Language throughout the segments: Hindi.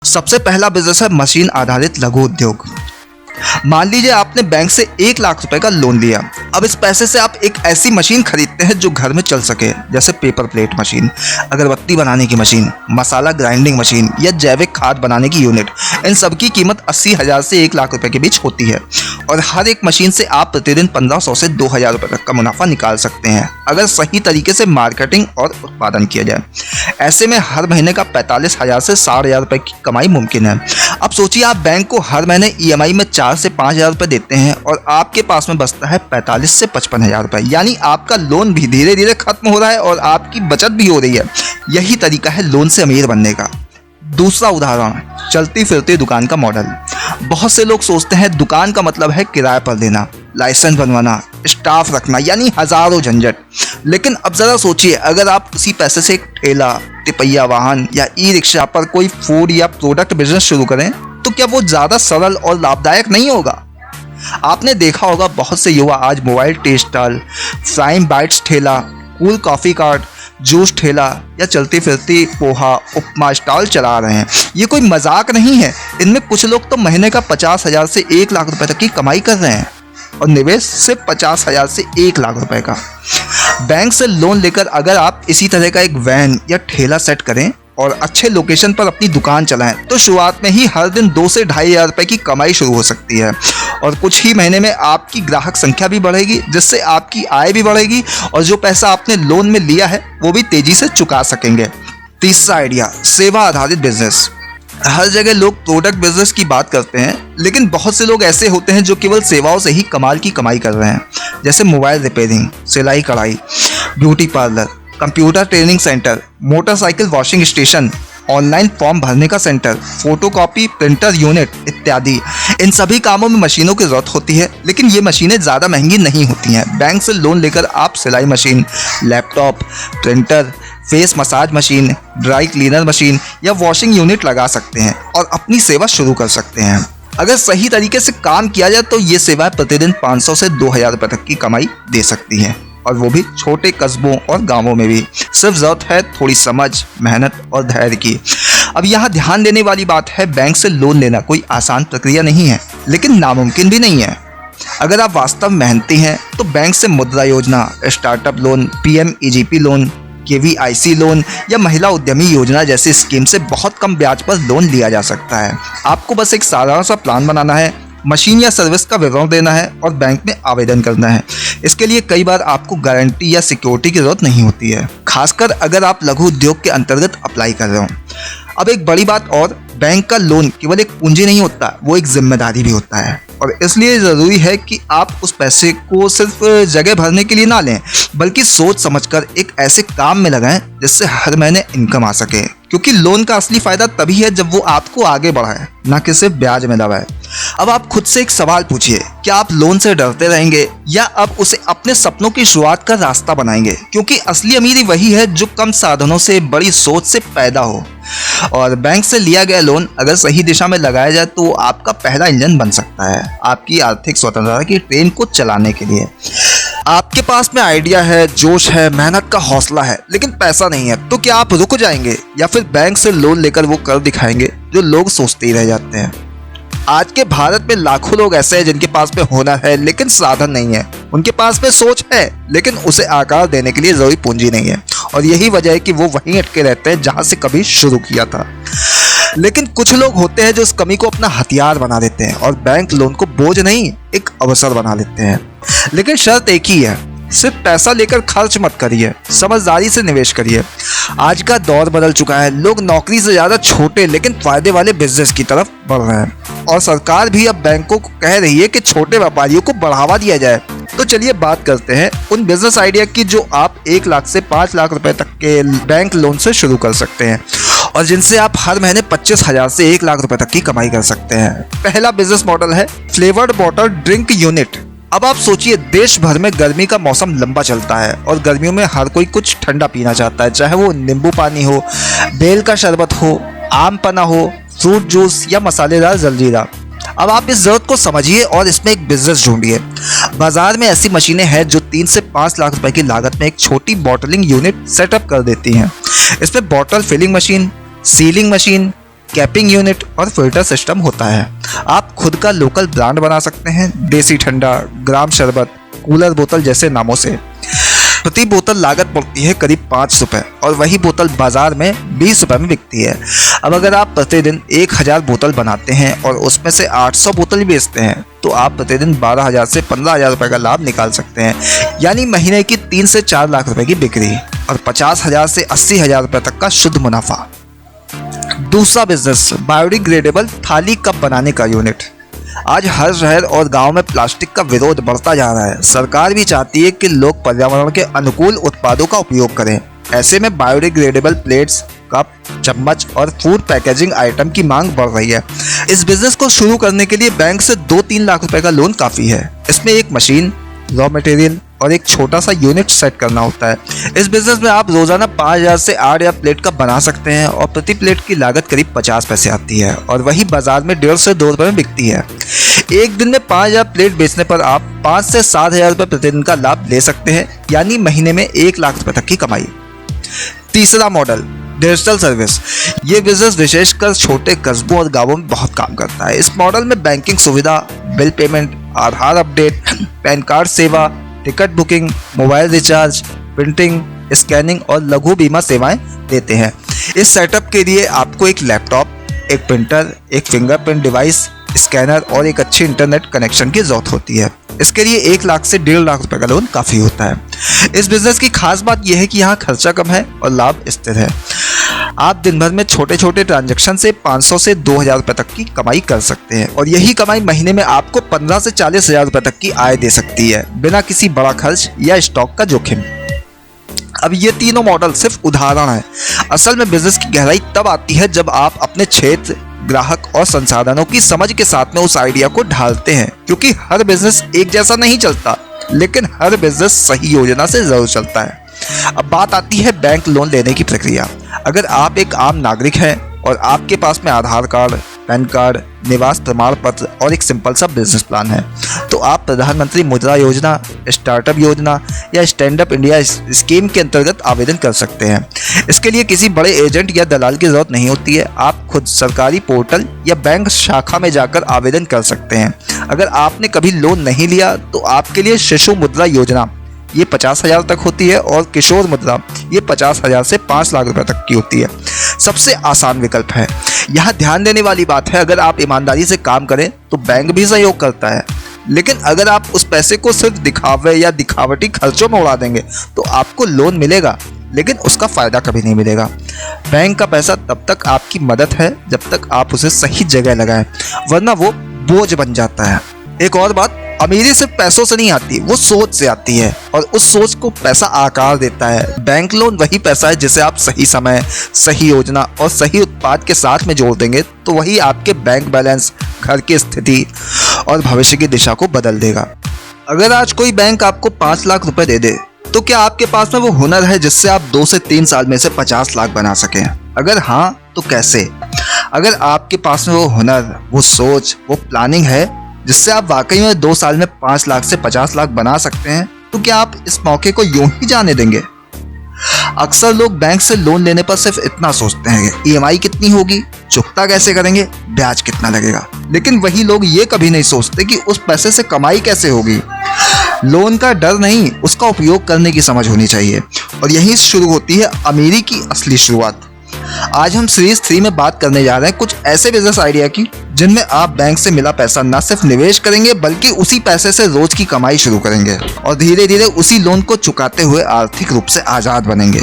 सबसे पहला बिजनेस है मशीन आधारित लघु उद्योग। मान लीजिए आपने बैंक से 1 लाख रुपए का लोन लिया। अब इस पैसे से आप एक ऐसी मशीन खरीदते हैं जो घर में चल सके, जैसे पेपर प्लेट मशीन, अगरबत्ती बनाने की मशीन, मसाला ग्राइंडिंग मशीन या जैविक खाद बनाने की यूनिट। इन सब की कीमत 80,000 से 1 लाख रुपए के बीच होती है और हर एक मशीन से आप प्रतिदिन 1500 से 2000 रुपए तक का मुनाफा निकाल सकते हैं, अगर सही तरीके से मार्केटिंग और उत्पादन किया जाए। ऐसे में हर महीने का 45,000 से 60,000 रुपए की कमाई मुमकिन है। अब सोचिए, आप बैंक को हर महीने EMI में 4 से 5,000 रुपए देते हैं और आपके पास में बचता है 45 से 55,000 रुपए, यानी आपका लोन भी धीरे धीरे खत्म हो रहा है और आपकी बचत भी हो रही है। यही तरीका है लोन से अमीर बनने का। दूसरा उदाहरण, चलती फिरती दुकान का मॉडल। बहुत से लोग सोचते हैं दुकान का मतलब है किराए पर देना, लाइसेंस बनवाना, स्टाफ रखना, यानी हजारों झंझट। लेकिन अब जरा सोचिए, अगर आप उसी पैसे से एक ठेला, तिपहिया वाहन या ई-रिक्शा पर कोई फूड या प्रोडक्ट बिजनेस शुरू करें, तो क्या वो ज़्यादा सरल और लाभदायक नहीं होगा? आपने देखा होगा बहुत से युवा आज mobile tea stall, frying bytes ठेला, कूल कॉफ़ी कार्ट, जूस ठेला या चलती फिरती पोहा उपमा स्टॉल चला रहे हैं। ये कोई मजाक नहीं है। इनमें कुछ लोग तो महीने का 50,000 से 1 लाख रुपए तक की कमाई कर रहे हैं और निवेश सिर्फ 50,000 से 1 लाख रुपए का। बैंक से लोन लेकर अगर आप इसी तरह का एक वैन या ठेला सेट करें और अच्छे लोकेशन पर अपनी दुकान चलाएं, तो शुरुआत में ही हर दिन 2 से 2,500 रुपए की कमाई शुरू हो सकती है और कुछ ही महीने में आपकी ग्राहक संख्या भी बढ़ेगी, जिससे आपकी आय भी बढ़ेगी और जो पैसा आपने लोन में लिया है वो भी तेजी से चुका सकेंगे। तीसरा आइडिया, सेवा आधारित बिजनेस। हर जगह लोग प्रोडक्ट बिजनेस की बात करते हैं, लेकिन बहुत से लोग ऐसे होते हैं जो केवल सेवाओं से ही कमाल की कमाई कर रहे हैं, जैसे मोबाइल रिपेयरिंग, सिलाई कढ़ाई, beauty parlour, computer training centre, motorcycle washing station, online form भरने का सेंटर, फोटोकॉपी प्रिंटर यूनिट इत्यादि। इन सभी कामों में मशीनों की जरूरत होती है, लेकिन ये मशीनें ज़्यादा महंगी नहीं होती हैं। बैंक से लोन लेकर आप सिलाई machine, laptop, printer, face massage machine, dry cleaner machine या वॉशिंग यूनिट लगा सकते हैं और अपनी सेवा शुरू कर सकते हैं। अगर सही तरीके से काम किया जाए तो ये सेवाएं प्रतिदिन 500 से 2,000 रुपए तक की कमाई दे सकती हैं, और वो भी छोटे कस्बों और गांवों में भी। सिर्फ जरूरत है थोड़ी समझ, मेहनत और धैर्य की। अब यहाँ ध्यान देने वाली बात है, बैंक से लोन लेना कोई आसान प्रक्रिया नहीं है, लेकिन नामुमकिन भी नहीं है। अगर आप वास्तव में मेहनती हैं तो बैंक से मुद्रा योजना, startup loan, PMEGP loan, KVIC loan या महिला उद्यमी योजना जैसी स्कीम से बहुत कम ब्याज पर लोन लिया जा सकता है। आपको बस एक साधारण सा प्लान बनाना है, मशीन या सर्विस का विवरण देना है और बैंक में आवेदन करना है। इसके लिए कई बार आपको गारंटी या सिक्योरिटी की जरूरत नहीं होती है, खासकर अगर आप लघु उद्योग के अंतर्गत अप्लाई कर रहे हो। अब एक बड़ी बात और, बैंक का लोन केवल एक पूंजी नहीं होता, वो एक जिम्मेदारी भी होता है, और इसलिए ज़रूरी है कि आप उस पैसे को सिर्फ जगह भरने के लिए ना लें, बल्कि सोच समझकर एक ऐसे काम में लगाएं जिससे हर महीने इनकम आ सके। क्योंकि लोन का असली फायदा तभी है जब वो आपको आगे बढ़ाए, ना कि सिर्फ ब्याज में दबाए। अब आप खुद से एक सवाल पूछिए, क्या आप लोन से डरते रहेंगे या अब उसे अपने सपनों की शुरुआत का रास्ता बनाएंगे? क्योंकि असली अमीरी वही है जो कम साधनों से बड़ी सोच से पैदा हो। और बैंक से लिया गया लोन अगर सही दिशा में लगाया जाए तो आपका पहला इंजन बन सकता है आपकी आर्थिक स्वतंत्रता की ट्रेन को चलाने के लिए। आपके पास में आइडिया है, जोश है, मेहनत का हौसला है, लेकिन पैसा नहीं है, तो क्या आप रुक जाएंगे या फिर बैंक से लोन लेकर वो कर दिखाएंगे जो लोग सोचते ही रह जाते हैं? आज के भारत में लाखों लोग ऐसे हैं जिनके पास में हुनर है लेकिन साधन नहीं है। उनके पास में सोच है लेकिन उसे आकार देने के लिए जरूरी पूंजी नहीं है, और यही वजह है कि वो वहीं अटके रहते हैं जहां से कभी शुरू किया था। लेकिन कुछ लोग होते हैं जो इस कमी को अपना हथियार बना देते हैं और बैंक लोन को बोझ नहीं, एक अवसर बना लेते हैं। लेकिन शर्त एक ही है, सिर्फ पैसा लेकर खर्च मत करिए, समझदारी से निवेश करिए। आज का दौर बदल चुका है, लोग नौकरी से ज्यादा छोटे लेकिन फायदे वाले बिजनेस की तरफ बढ़ रहे हैं, और सरकार भी अब बैंकों को कह रही है कि छोटे व्यापारियों को बढ़ावा दिया जाए। तो चलिए बात करते हैं उन बिजनेस आइडिया की जो आप 1 लाख से 5 लाख रुपए तक के बैंक लोन से शुरू कर सकते हैं और जिनसे आप हर महीने 25,000 से 1 लाख रुपए तक की कमाई कर सकते हैं। पहला बिजनेस मॉडल है फ्लेवर्ड बॉटल ड्रिंक यूनिट। अब आप सोचिए, देश भर में गर्मी का मौसम लंबा चलता है और गर्मियों में हर कोई कुछ ठंडा पीना चाहता है, चाहे वो नींबू पानी हो, बेल का शरबत हो, आम पन्ना हो, फ्रूट जूस या मसालेदार जलजीरा। अब आप इस जरूरत को समझिए और इसमें एक बिजनेस ढूंढिए। बाजार में ऐसी मशीनें हैं जो 3 से 5 लाख रुपए की लागत में एक छोटी बॉटलिंग यूनिट सेटअप कर देती हैं। इसमें bottle filling machine, sealing machine, capping unit और फिल्टर सिस्टम होता है। आप खुद का लोकल ब्रांड बना सकते हैं, देसी ठंडा, ग्राम शरबत, कूलर बोतल जैसे नामों से। प्रति बोतल लागत पड़ती है करीब 5 रुपये और वही बोतल बाजार में 20 रुपये में बिकती है। अब अगर आप प्रतिदिन 1000 बोतल बनाते हैं और उसमें से 800 बोतल बेचते हैं तो आप प्रतिदिन 12,000 से 15,000 रुपये का लाभ निकाल सकते हैं, यानी महीने की 3 से 4 लाख रुपए की बिक्री और 50,000 से 80,000 रुपये तक का शुद्ध मुनाफा। दूसरा बिजनेस, बायोडिग्रेडेबल थाली कप बनाने का यूनिट। आज हर शहर और गांव में प्लास्टिक का विरोध बढ़ता जा रहा है। सरकार भी चाहती है कि लोग पर्यावरण के अनुकूल उत्पादों का उपयोग करें। ऐसे में बायोडिग्रेडेबल प्लेट्स, कप, चम्मच और फूड पैकेजिंग आइटम की मांग बढ़ रही है। इस बिजनेस को शुरू करने के लिए बैंक से 2-3 लाख रुपए का लोन काफ़ी है। इसमें एक मशीन, रॉ मटेरियल और एक छोटा सा यूनिट सेट करना होता है। इस बिजनेस में आप रोजाना 5,000 से 8,000 प्लेट का बना सकते हैं और प्रति प्लेट की लागत करीब 50 पैसे आती है और वही बाजार में 1.5 से 2 रुपये में बिकती है। एक दिन में 5,000 प्लेट बेचने पर आप 5 से 7,000 रुपये प्रतिदिन का लाभ ले सकते हैं, यानी महीने में 1 लाख रुपये तक की कमाई। तीसरा मॉडल, डिजिटल सर्विस। ये बिजनेस विशेषकर छोटे कस्बों और गांवों में बहुत काम करता है। इस मॉडल में बैंकिंग सुविधा, बिल पेमेंट, आधार अपडेट, पैन कार्ड सेवा, ticket booking, mobile recharge, printing, scanning और लघु बीमा सेवाएं देते हैं। इस सेटअप के लिए आपको एक लैपटॉप, एक प्रिंटर, एक फिंगरप्रिंट डिवाइस, स्कैनर और एक अच्छी इंटरनेट कनेक्शन की जरूरत होती है। इसके लिए 1 लाख से 1.5 लाख रुपए का लोन काफ़ी होता है। इस बिजनेस की खास बात यह है कि यहाँ खर्चा कम है और लाभ स्थिर है। आप दिन भर में छोटे छोटे ट्रांजैक्शन से 500 से 2,000 रुपये तक की कमाई कर सकते हैं और यही कमाई महीने में आपको 15 से 40,000 रुपये तक की आय दे सकती है, बिना किसी बड़ा खर्च या स्टॉक का जोखिम। अब ये तीनों मॉडल सिर्फ उदाहरण है। असल में बिजनेस की गहराई तब आती है जब आप अपने क्षेत्र, ग्राहक और संसाधनों की समझ के साथ में उस आइडिया को ढालते हैं, क्योंकि हर बिजनेस एक जैसा नहीं चलता, लेकिन हर बिजनेस सही योजना से जरूर चलता है। अब बात आती है बैंक लोन लेने की प्रक्रिया। अगर आप एक आम नागरिक हैं और आपके पास में आधार कार्ड, पैन कार्ड, निवास प्रमाण पत्र और एक सिंपल सा बिजनेस प्लान है, तो आप प्रधानमंत्री मुद्रा योजना, स्टार्टअप योजना या स्टैंड अप इंडिया स्कीम के अंतर्गत आवेदन कर सकते हैं। इसके लिए किसी बड़े एजेंट या दलाल की जरूरत नहीं होती है। आप खुद सरकारी पोर्टल या बैंक शाखा में जाकर आवेदन कर सकते हैं। अगर आपने कभी लोन नहीं लिया तो आपके लिए शिशु मुद्रा योजना, ये 50,000 तक होती है और किशोर मुद्रा, ये 50,000 से 5 लाख रुपए तक की होती है। सबसे आसान विकल्प है। यहाँ ध्यान देने वाली बात है, अगर आप ईमानदारी से काम करें तो बैंक भी सहयोग करता है, लेकिन अगर आप उस पैसे को सिर्फ दिखावे या दिखावटी खर्चों में उड़ा देंगे तो आपको लोन मिलेगा, लेकिन उसका फायदा कभी नहीं मिलेगा। बैंक का पैसा तब तक आपकी मदद है जब तक आप उसे सही जगह लगाएं, वरना वो बोझ बन जाता है। एक और बात, अमीरी सिर्फ पैसों से नहीं आती, वो सोच से आती है और उस सोच को पैसा आकार देता है। बैंक लोन वही पैसा है जिसे आप सही समय, सही योजना और सही उत्पाद के साथ में जोड़ देंगे तो वही आपके बैंक बैलेंस, घर की स्थिति और भविष्य की दिशा को बदल देगा। अगर आज कोई बैंक आपको 5 लाख रुपए दे दे तो क्या आपके पास में वो हुनर है जिससे आप 2 से 3 साल में से 50 लाख बना सकें? अगर हाँ तो कैसे? अगर आपके पास में वो हुनर, वो सोच, वो प्लानिंग है जिससे आप वाकई में 2 साल में 5 लाख से 50 लाख बना सकते हैं, तो क्या आप इस मौके को यूं ही जाने देंगे? अक्सर लोग बैंक से लोन लेने पर सिर्फ इतना सोचते हैं कि ईएमआई कितनी होगी, चुकता कैसे करेंगे, ब्याज कितना लगेगा, लेकिन वही लोग ये कभी नहीं सोचते कि उस पैसे से कमाई कैसे होगी। लोन का डर नहीं, उसका उपयोग करने की समझ होनी चाहिए और यहीं शुरू होती है अमीरी की असली शुरुआत। आज हम सीरीज 3 में बात करने जा रहे हैं कुछ ऐसे बिजनेस आइडिया की जिनमें आप बैंक से मिला पैसा न सिर्फ निवेश करेंगे बल्कि उसी पैसे से रोज की कमाई शुरू करेंगे और धीरे धीरे उसी लोन को चुकाते हुए आर्थिक रूप से आजाद बनेंगे।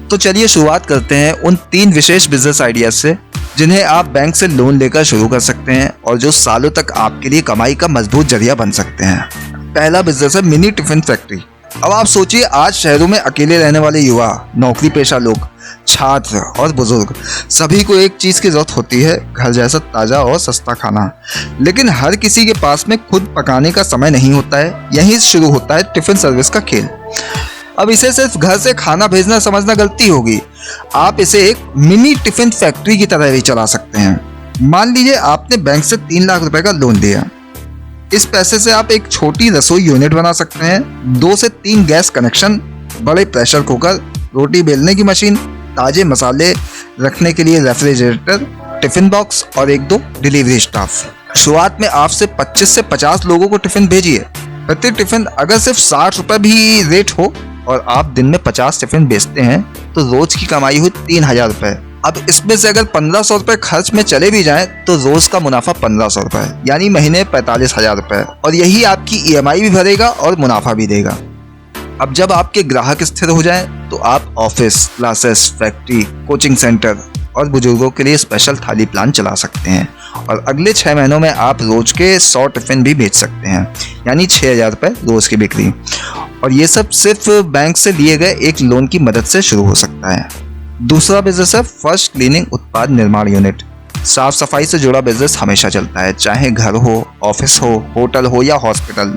तो चलिए शुरुआत करते हैं उन 3 विशेष बिजनेस आइडिया से जिन्हें आप बैंक से लोन लेकर शुरू कर सकते हैं और जो सालों तक आपके लिए कमाई का मजबूत जरिया बन सकते हैं। पहला बिजनेस है मिनी टिफिन फैक्ट्री। अब आप सोचिए, आज शहरों में अकेले रहने वाले युवा, नौकरी पेशा लोग, छात्र और बुजुर्ग सभी को एक चीज की जरूरत होती है, घर जैसा ताजा और सस्ता खाना। लेकिन हर किसी के पास में खुद पकाने का समय नहीं होता है। यहीं शुरू होता है टिफिन सर्विस का खेल। अब इसे सिर्फ घर से खाना भेजना समझना गलती होगी। आप इसे एक मिनी टिफिन फैक्ट्री की तरह भी चला सकते हैं। मान लीजिए आपने बैंक से 3 लाख रुपए का लोन दिया। इस पैसे से आप एक छोटी रसोई यूनिट बना सकते हैं, 2 से 3 गैस कनेक्शन, बड़े प्रेशर कुकर, रोटी बेलने की मशीन, ताजे मसाले रखने के लिए रेफ्रिजरेटर टिफिन बॉक्स और 1-2 डिलीवरी स्टाफ। शुरुआत में आप से 25 से 50 लोगों को टिफिन भेजिए। प्रति टिफिन अगर सिर्फ 60 रुपए भी रेट हो और आप दिन में 50 टिफिन बेचते हैं तो रोज की कमाई हुई 3000 रुपए। अब इसमें से अगर 1500 रुपए खर्च में चले भी जाएं तो रोज का मुनाफा 1500 रुपए, यानी महीने 45,000 रुपए, और यही आपकी EMI भी भरेगा और मुनाफा भी देगा। अब जब आपके ग्राहक स्थिर हो जाएं तो आप office, classes, factory, coaching centre और बुजुर्गों के लिए स्पेशल थाली प्लान चला सकते हैं और अगले 6 महीनों में आप रोज के 100 टिफिन भी बेच सकते हैं, यानी 6000 रुपए रोज की बिक्री। और ये सब सिर्फ बैंक से लिए गए एक लोन की मदद से शुरू हो सकता है। दूसरा बिजनेस है फर्स्ट क्लीनिंग उत्पाद निर्माण यूनिट। साफ सफाई से जुड़ा बिजनेस हमेशा चलता है, चाहे घर हो, ऑफिस हो, होटल हो या हॉस्पिटल।